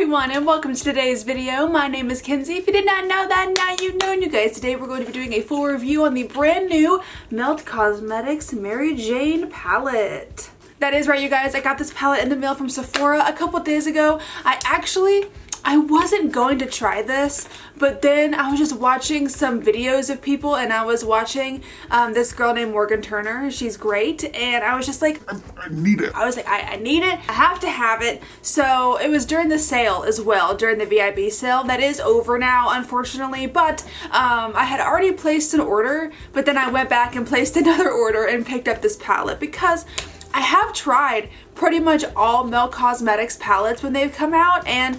everyone and welcome to today's video. My name is Kenzie. If you did not know that, now you know. And you guys, today we're going to be doing a full review on the brand new Melt Cosmetics Mary Jane palette. That is right, you guys. I got this palette in the mail from Sephora a couple days ago. I wasn't going to try this, but then I was just watching some videos of people, and I was watching this girl named Morgan Turner. She's great, and I was just like, I need it. I was like, I need it. I have to have it. So it was during the sale as well, during the VIB sale. That is over now, unfortunately, but I had already placed an order, but then I went back and placed another order and picked up this palette because I have tried pretty much all Melt Cosmetics palettes when they've come out, and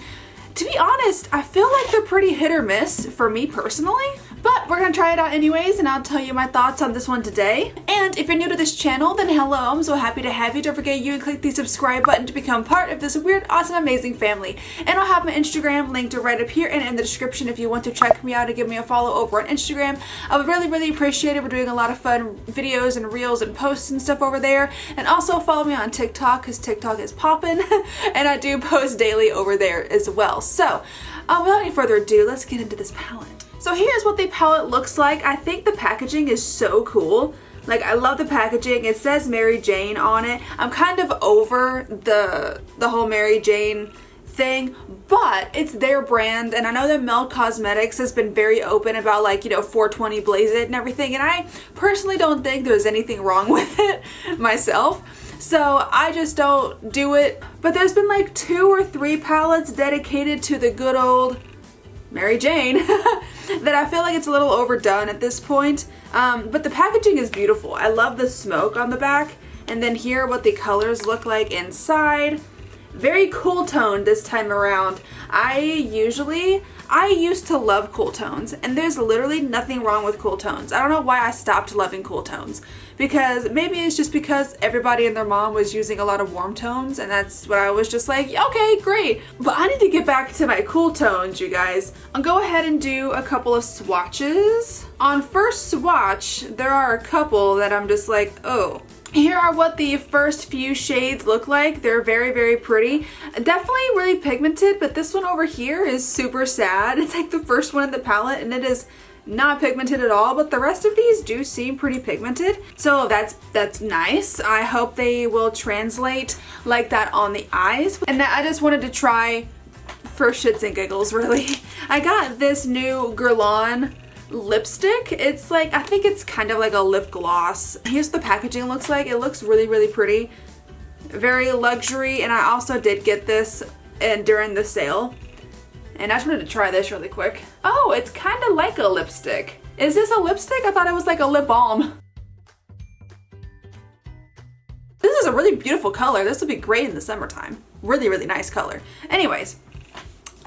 to be honest, I feel like they're pretty hit or miss for me personally, but we're gonna try it out anyways, and I'll tell you my thoughts on this one today. And if you're new to this channel, then hello, I'm so happy to have you. Don't forget you click the subscribe button to become part of this weird, awesome, amazing family. And I'll have my Instagram linked right up here and in the description if you want to check me out and give me a follow over on Instagram. I would really appreciate it. We're doing a lot of fun videos and reels and posts and stuff over there. And also follow me on TikTok because TikTok is popping and I do post daily over there as well. So without any further ado, let's get into this palette. So here's what the palette looks like. I think the packaging is so cool. Like, I love the packaging. It says Mary Jane on it. I'm kind of over the whole Mary Jane thing, but it's their brand, and I know that Melt Cosmetics has been very open about, like, you know, 420 Blaze It and everything, and I personally don't think there's anything wrong with it myself. So I just don't do it. But there's been like 2 or 3 palettes dedicated to the good old Mary Jane that I feel like it's a little overdone at this point. But the packaging is beautiful. I love the smoke on the back. And then here what the colors look like inside. Very cool tone this time around. I used to love cool tones, and there's literally nothing wrong with cool tones. I don't know why I stopped loving cool tones, because maybe it's just because everybody and their mom was using a lot of warm tones, and that's what I was just like, okay, great. But I need to get back to my cool tones, you guys. I'll go ahead and do a couple of swatches. On first swatch, there are a couple that I'm just like, oh. Here are what the first few shades look like. They're very pretty. Definitely really pigmented, but this one over here is super sad. It's like the first one in the palette, and it is not pigmented at all, but the rest of these do seem pretty pigmented. So that's nice. I hope they will translate like that on the eyes. And I just wanted to try for shits and giggles, really. I got this new Guerlain lipstick. It's like, I think it's kind of like a lip gloss. Here's what the packaging looks like. It looks really pretty, very luxury, and I also did get this during the sale, and I just wanted to try this really quick. Oh, it's kind of like a lipstick. Is this a lipstick? I thought it was like a lip balm. This is a really beautiful color. This would be great in the summertime. Really nice color. Anyways,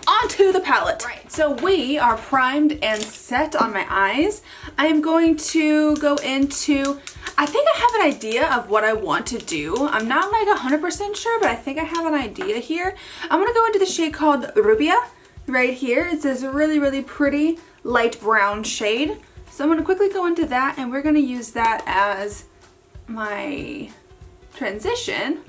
onto the palette. Right, so we are primed and set on my eyes. I am going to go into, I think I have an idea of what I want to do. I'm not like 100% sure, but I think I have an idea here. I'm gonna go into the shade called Rubia right here. It's this really pretty light brown shade. So I'm gonna quickly go into that, and we're gonna use that as my transition.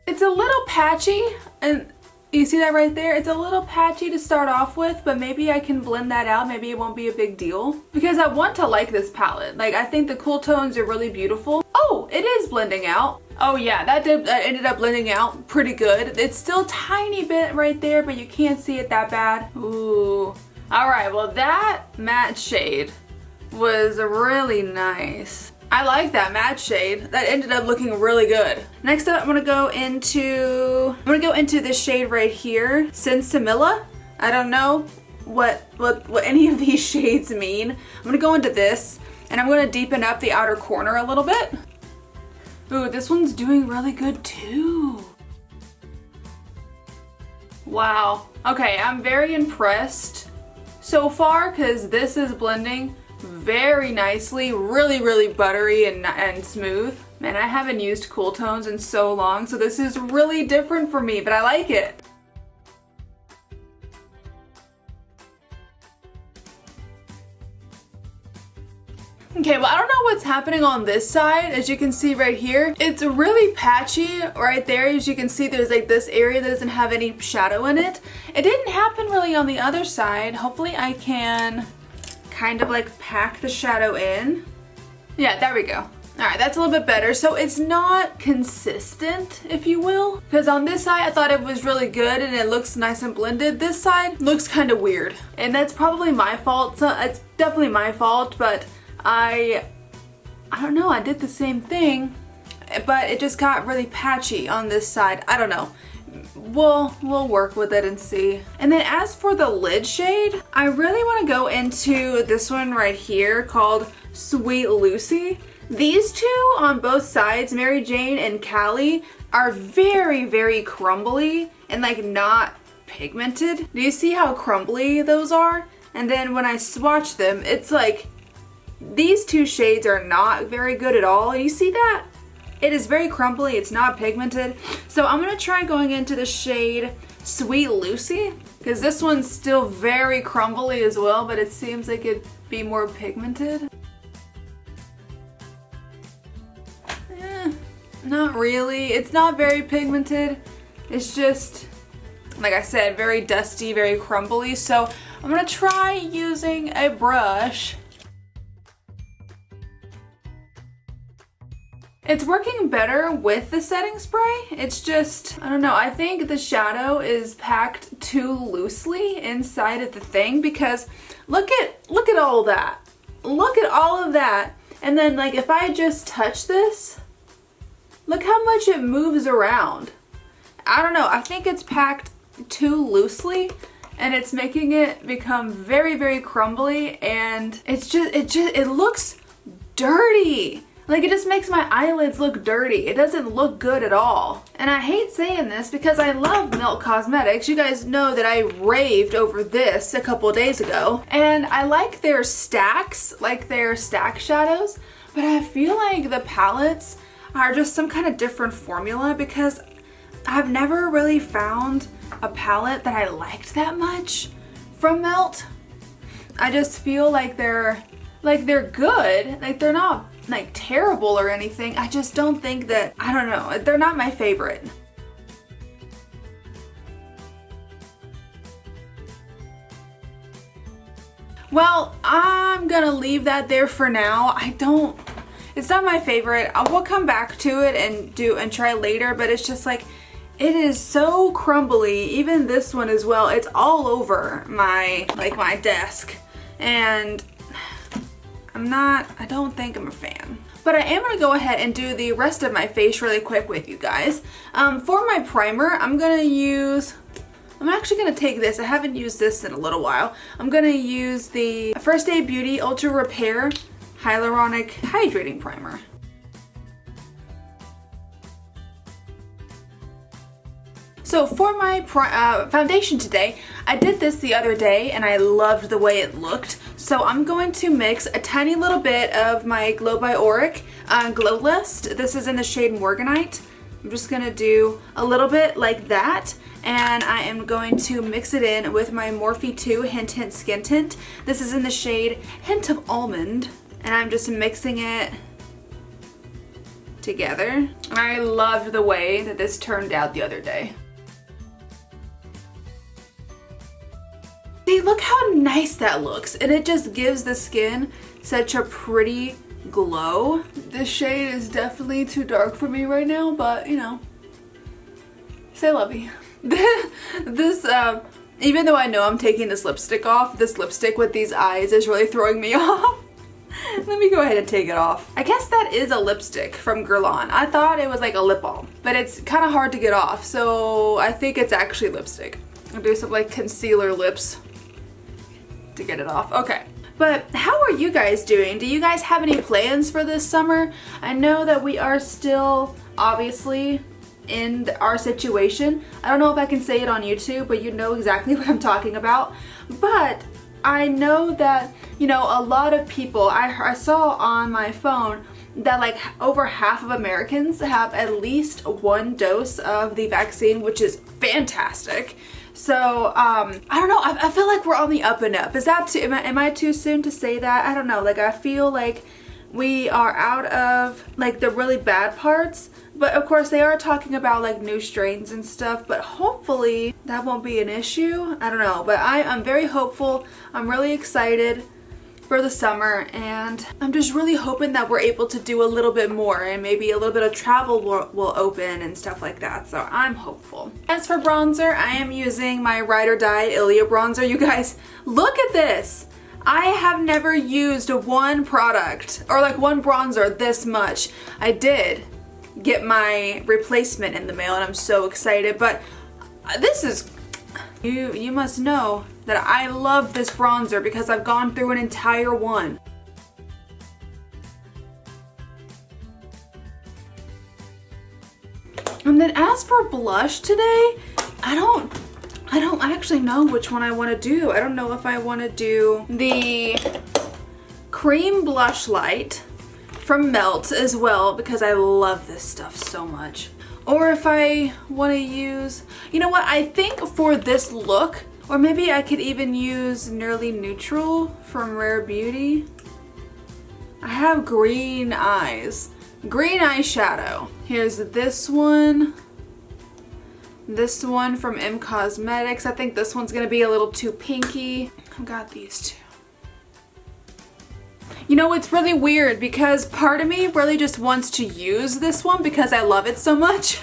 It's a little patchy, and you see that right there? It's a little patchy to start off with, but maybe I can blend that out. Maybe it won't be a big deal, because I want to like this palette. Like, I think the cool tones are really beautiful. Oh, it is blending out. Oh yeah, that ended up blending out pretty good. It's still a tiny bit right there, but you can't see it that bad. Ooh. All right, well, that matte shade was really nice. I like that matte shade. That ended up looking really good. Next up, I'm gonna go into this shade right here, Sensimilla. I don't know what any of these shades mean. I'm gonna go into this, and I'm gonna deepen up the outer corner a little bit. Ooh, this one's doing really good too. Wow. Okay, I'm very impressed so far, because this is blending very nicely, really buttery and smooth. Man, I haven't used cool tones in so long, so this is really different for me, but I like it. Okay, well, I don't know what's happening on this side. As you can see right here, it's really patchy right there. As you can see, there's like this area that doesn't have any shadow in it. It didn't happen really on the other side. Hopefully I can kind of like pack the shadow in. Yeah, there we go. All right, that's a little bit better. So it's not consistent, if you will, because on this side I thought it was really good and it looks nice and blended. This side looks kind of weird, and that's probably my fault. So it's definitely my fault, but I don't know, I did the same thing, but it just got really patchy on this side. I don't know. We'll work with it and see. And then as for the lid shade, I really want to go into this one right here called Sweet Lucy. These two on both sides, Mary Jane and Callie, are very, very crumbly and like not pigmented. Do you see how crumbly those are? And then when I swatch them, it's like these two shades are not very good at all. You see that? It is very crumbly, it's not pigmented. So I'm gonna try going into the shade Sweet Lucy, because this one's still very crumbly as well, but it seems like it'd be more pigmented. Not really. It's not very pigmented. It's just, like I said, very dusty, very crumbly. So I'm gonna try using a brush. It's working better with the setting spray. It's just, I don't know, I think the shadow is packed too loosely inside of the thing, because look at all that. Look at all of that. And then like if I just touch this, look how much it moves around. I don't know, I think it's packed too loosely and it's making it become very, very crumbly, and it looks dirty. Like, it just makes my eyelids look dirty. It doesn't look good at all. And I hate saying this because I love Milk Cosmetics. You guys know that I raved over this a couple days ago. And I like their stacks, like their stack shadows. But I feel like the palettes are just some kind of different formula, because I've never really found a palette that I liked that much from Melt. I just feel like they're good. Like, they're not like terrible or anything. I just don't think that, I don't know, they're not my favorite. Well, I'm gonna leave that there for now. It's not my favorite. I will come back to it and try later, but it's just like, it is so crumbly. Even this one as well. It's all over my desk, and I don't think I'm a fan. But I am gonna go ahead and do the rest of my face really quick with you guys. For my primer, I'm actually gonna take this. I haven't used this in a little while. I'm gonna use the First Aid Beauty Ultra Repair Hyaluronic Hydrating Primer. So for my foundation today, I did this the other day and I loved the way it looked. So I'm going to mix a tiny little bit of my Glow by Auric Glow Lust. This is in the shade Morganite. I'm just gonna do a little bit like that, and I am going to mix it in with my Morphe 2 Hint Hint Skin Tint. This is in the shade Hint of Almond, and I'm just mixing it together. I loved the way that this turned out the other day. See, look how nice that looks, and it just gives the skin such a pretty glow. This shade is definitely too dark for me right now, but you know, say lovey. This, even though I know I'm taking this lipstick off, this lipstick with these eyes is really throwing me off. Let me go ahead and take it off. I guess that is a lipstick from Guerlain. I thought it was like a lip balm, but it's kind of hard to get off, so I think it's actually lipstick. I'll do some like concealer lips to get it off. Okay. But how are you guys doing? Do you guys have any plans for this summer? I know that we are still obviously in our situation. I don't know if I can say it on YouTube, but you know exactly what I'm talking about. But I know that, you know, a lot of people, I saw on my phone that like over half of Americans have at least one dose of the vaccine, which is fantastic. So, I don't know, I feel like we're on the up and up. Is that too, am I too soon to say that? I don't know, like I feel like we are out of like the really bad parts. But of course they are talking about like new strains and stuff, but hopefully that won't be an issue. I don't know, but I'm very hopeful. I'm really excited for the summer, and I'm just really hoping that we're able to do a little bit more, and maybe a little bit of travel will open and stuff like that, so I'm hopeful. As for bronzer, I am using my Ride or Die Ilia bronzer. You guys, look at this. I have never used one product or like one bronzer this much. I did get my replacement in the mail and I'm so excited, but this is, you must know that I love this bronzer because I've gone through an entire one. And then as for blush today, I don't actually know which one I want to do. I don't know if I want to do the cream Blushlight from Melt as well because I love this stuff so much. Or if I want to use, you know what, I think for this look, or maybe I could even use Nearly Neutral from Rare Beauty. I have green eyes. Green eyeshadow. Here's this one. This one from M Cosmetics. I think this one's gonna be a little too pinky. I've got these two. You know, it's really weird because part of me really just wants to use this one because I love it so much,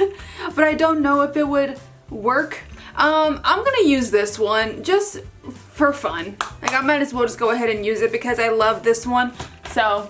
but I don't know if it would work. I'm gonna use this one just for fun. Like, I might as well just go ahead and use it because I love this one. So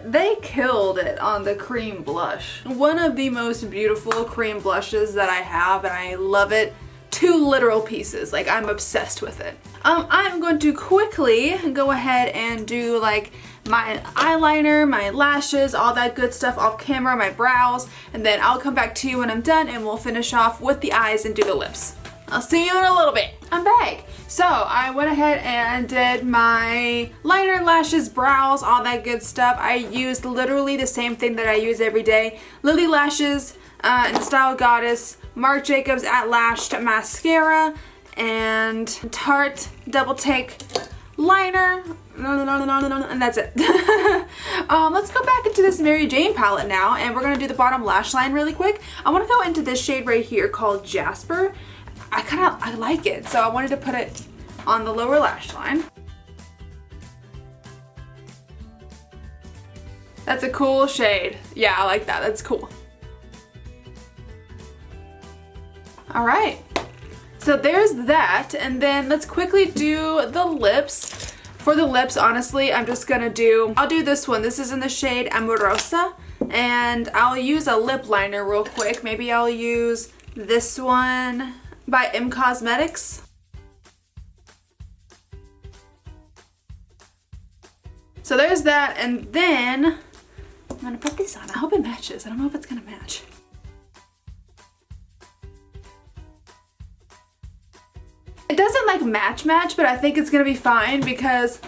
they killed it on the cream blush. One of the most beautiful cream blushes that I have, and I love it to literal pieces. Like, I'm obsessed with it. I'm going to quickly go ahead and do like my eyeliner, my lashes, all that good stuff off camera, my brows, and then I'll come back to you when I'm done and we'll finish off with the eyes and do the lips. I'll see you in a little bit. I'm back. So I went ahead and did my liner, lashes, brows, all that good stuff. I used literally the same thing that I use every day. Lilly Lashes in Style Goddess, Marc Jacobs at Lash'd mascara, and Tarte Doubletake liner, and that's it. Let's go back into this Mary Jane palette now, and we're gonna do the bottom lash line really quick. I wanna go into this shade right here called Jasper. I like it, so I wanted to put it on the lower lash line. That's a cool shade. Yeah, I like that, that's cool. All right, so there's that, and then let's quickly do the lips. For the lips, honestly, I'm just gonna I'll do this one. This is in the shade Amorosa, and I'll use a lip liner real quick. Maybe I'll use this one by M Cosmetics. So there's that, and then I'm gonna put this on. I hope it matches. I don't know if it's gonna match. It doesn't like match, but I think it's gonna be fine because,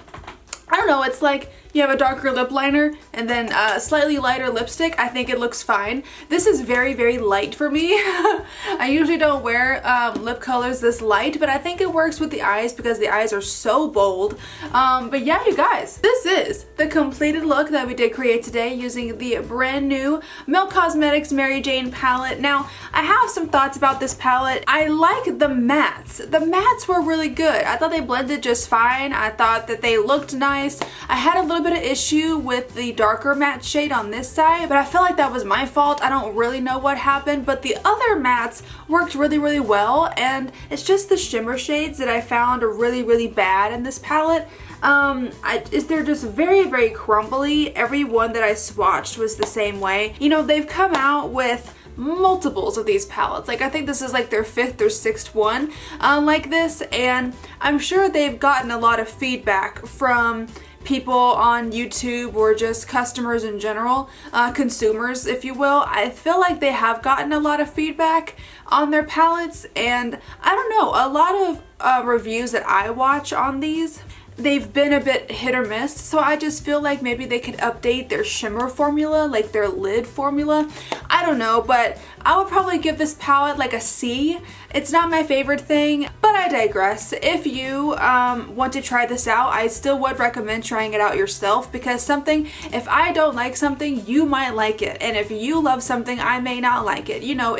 I don't know, it's like you have a darker lip liner and then a slightly lighter lipstick. I think it looks fine. This is very, very light for me. I usually don't wear lip colors this light, but I think it works with the eyes because the eyes are so bold. But yeah, you guys, this is the completed look that we did create today using the brand new Milk Cosmetics Mary Jane palette. Now, I have some thoughts about this palette. I like the mattes. The mattes were really good. I thought they blended just fine. I thought that they looked nice. I had a little bit of issue with the darker matte shade on this side, but I feel like that was my fault. I don't really know what happened, but the other mattes worked really, really well, and it's just the shimmer shades that I found are really, really bad in this palette. They're just very, very crumbly. Every one that I swatched was the same way. You know, they've come out with multiples of these palettes. Like, I think this is like their 5th or 6th one like this, and I'm sure they've gotten a lot of feedback from people on YouTube or just customers in general, consumers if you will. I feel like they have gotten a lot of feedback on their palettes, and I don't know, a lot of reviews that I watch on these, they've been a bit hit or miss, so I just feel like maybe they could update their shimmer formula, like their lid formula. I don't know, but I would probably give this palette like a C. It's not my favorite thing, but I digress. If you want to try this out, I still would recommend trying it out yourself, because if I don't like something, you might like it. And if you love something, I may not like it. You know,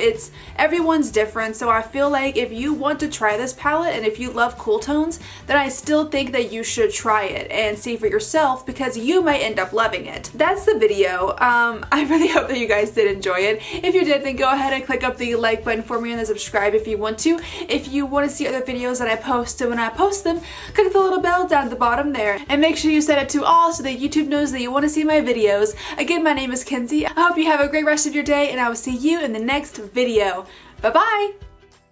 everyone's different. So I feel like if you want to try this palette and if you love cool tones, then I still think that you should try it and see for yourself, because you might end up loving it. That's the video. I really hope that you guys did enjoy it. If you did, then go ahead and click up the like button for me and then subscribe if you want to. If you want to see other videos that I post, and when I post them, click the little bell down at the bottom there and make sure you set it to all so that YouTube knows that you want to see my videos. Again, my name is Kenzie. I hope you have a great rest of your day, and I will see you in the next video. Bye bye!